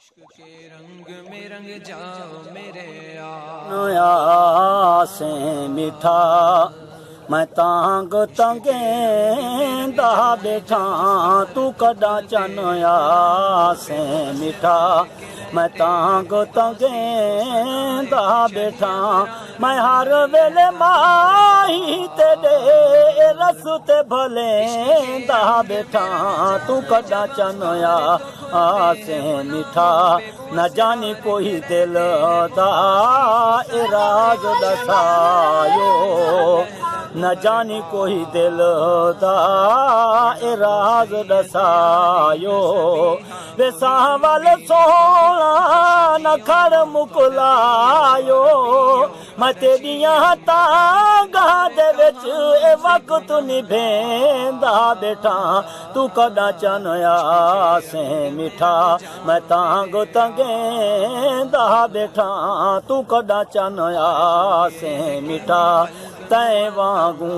के रंग में रंग जाओ मेरे आसे मिठा मैं तांग तंगेंदा बैठा तू कदा चन आसे मिठा मैं तांग तंगेंदा बैठा मैं हर वेले माही तेरे रस ते भलेंदा बैठा तू कदा चन आसे मिठा न जानी कोई दिल दा राज दसायो न जानी कोई दिल दा राज दसायो वेसा वाल सोना न खड़ मुकलायो मैं तेरियां तांगा दे विच ए वक्त निभेंदा बैठा तू कदा चन आसे मिठा मैं तांग तंगेंदा बैठा तू कदा चन आसे मिठा तै वांगू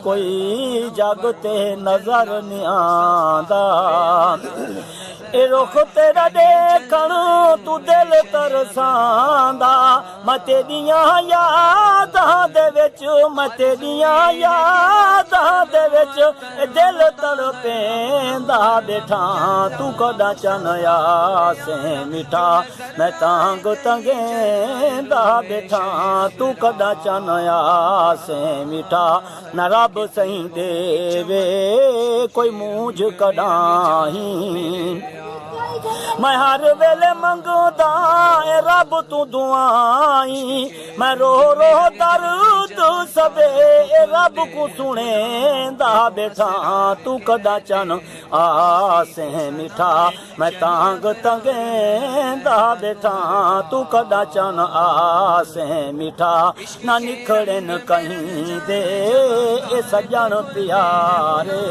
कोई जग ते नजर नहीं आंदा ए रुख तेरा देखण तू दिल तरसांदा मैं तेरियां यादां दे विच मैं तेरियां यादां दे विच दिल तड़पेंदा बैठा तू कदा चन आसे मिठा मैं तांग तंगेंदा बैठा तू कदा चन आसे मिठा न रब सही देवे कोई मूंझ कडाही मैं हर वेले मंगदा रब तू दुआई मैं रो रो दर्द सबे रब को सुनेंदा बैठा तू कदा चन आसे मिठा मैं तांग तंगेंदा बैठा तू कदा चन आसे मिठा ना निखड़े न कहीं दे ए सजन प्यारे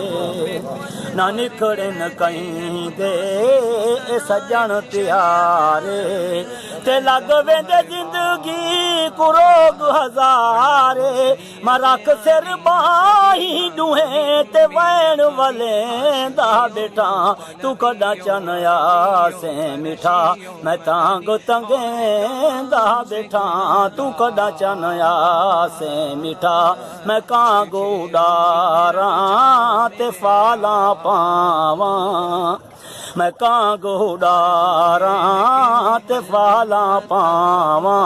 ना निखड़े न कहीं दे ए सजन प्यारे ते लग वेंदे जिंदगी को रोग हजारे मैं रख सिर बाही दुहे ते वैन वलेंदा बैठा तू कदा चन आसे मिठा मैं तांग तंगेंदा बैठा तू कदा चन आसे मिठा मैं कांगो डारा ते फाला पावा मैं कांगो डारा ते फाला पावा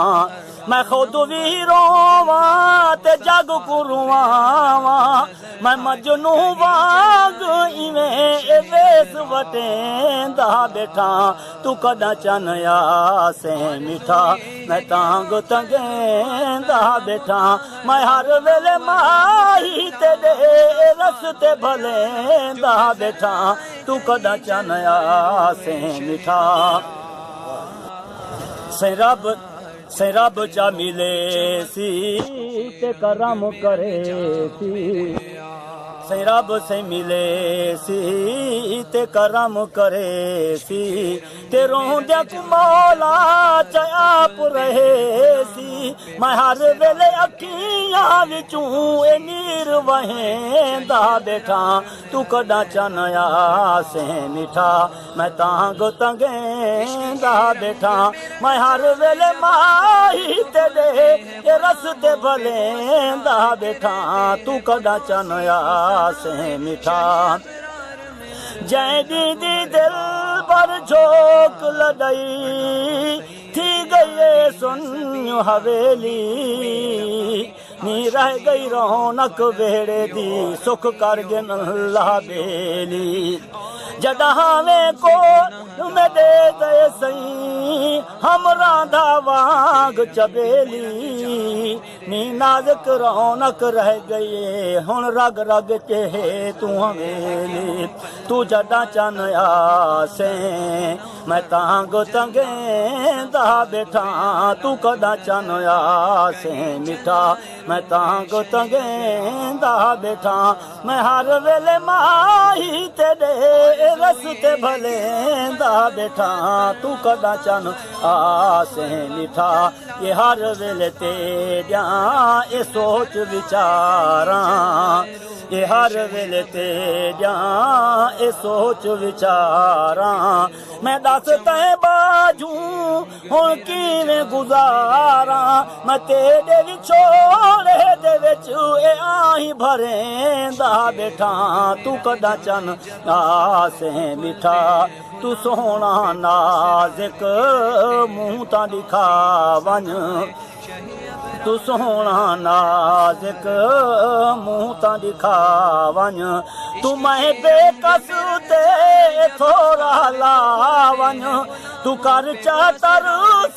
मैं खुद भी रोवा ते जग को रुआवा मैं मजनू वाग इवें वेस वटेंदा बैठा तू कदा चन आसे मिठा मैं तांग तंगेंदा बैठा मैं हर वेले माही तेरे रस ते भलेंदा बैठा तू कदा चन आसे मिठा से रब चा मिले सी ते करम करे सी से रब से मिले सी ते करम करे सी ते रोंदे मौला चाप रहे सी मैं हर वेले अखियां विचों ए नीर वहेंदा बैठा तू कदा चन आसे मिठा मैं तांग तंगेंदा बैठा मैं हर वेले माही तेरे रस ते भलेंदा बैठा तू कदा चन आसे मिठा जै दीदी दिल पर झोंक लड़ई थी गई सुन हवेली नी रह गई रौनक बेड़े दी सुख कर गिन अल्लाह बेली जडहां वे को में दे दे सही हमरा दा वाग चबेली नी नाज़ुक रौनक रह गई हुन रग रग के तू हवेली तू जदा चन आसे मैं तांग तंगेंदा बैठा तू कदा चन आसे मिठा मैं तांग तंगेंदा बैठा मैं हर वेले माही तेरे रस ते भलेंदा बैठा तू कदा चन आसे मिठा ये हर वेले तेरिया ये सोच विचारा ਇਹ ਹਰ ਵੇਲੇ ਤੇ ਜਾਂ ਇਹ ਸੋਚ ਵਿਚਾਰਾਂ ਮੈਂ ਦੱਸ ਤੈਂ ਬਾਜੂ ਹੁਣ ਕਿਵੇਂ ਗੁਜ਼ਾਰਾਂ ਮੈਂ ਤੇਰੇ ਵਿਛੋੜੇ ਦੇ ਵਿੱਚ ਇਹ ਆਹੀਂ ਭਰੇਂਦਾ ਬੈਠਾ ਤੂੰ ਕਦਾ ਚੰਨ ਆਸੇ ਮਿੱਠਾ ਤੂੰ ਸੋਹਣਾ ਨਾਜ਼ੁਕ ਮੂੰਹ ਤਾਂ ਦਿਖਾ ਵੰਝ ਤੂੰ ਸੋਹਣਾ ਨਾਜ਼ੁਕ ਮੂੰਹ ਤਾਂ ਦਿਖਾ ਵੰਝ ਤੂੰ ਮੈਂ ਬੇਕਸ ਤੇ ਥੋੜਾ ਲਾ ਵੰਝ ਤੂੰ ਕਰ ਚਾਤਰ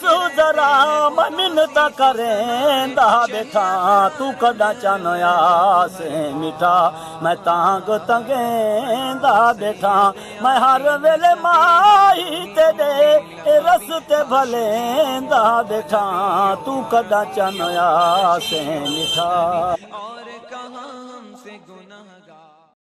ਸੁਜ਼ਰਾ ਮੈਂ ਮਿੰਨਤ ਕਰੇਂਦਾ ਬੈਠਾ ਤੂੰ ਕਦਾ ਚੰਨ ਆਸੇ ਮਿੱਠਾ ਮੈਂ ਤਾਂਗ ਤੰਗੇਂਦਾ ਬੈਠਾ ਮੈਂ ਹਰ ਵੇਲੇ ਮਾਈ ਤੇਰੇ ਰਸਤੇ ਭਲੇਂਦਾ ਬੈਠਾ ਤੂੰ ਕਦਾ ਚੰਨ ਆਸੇ ਮਿੱਠਾ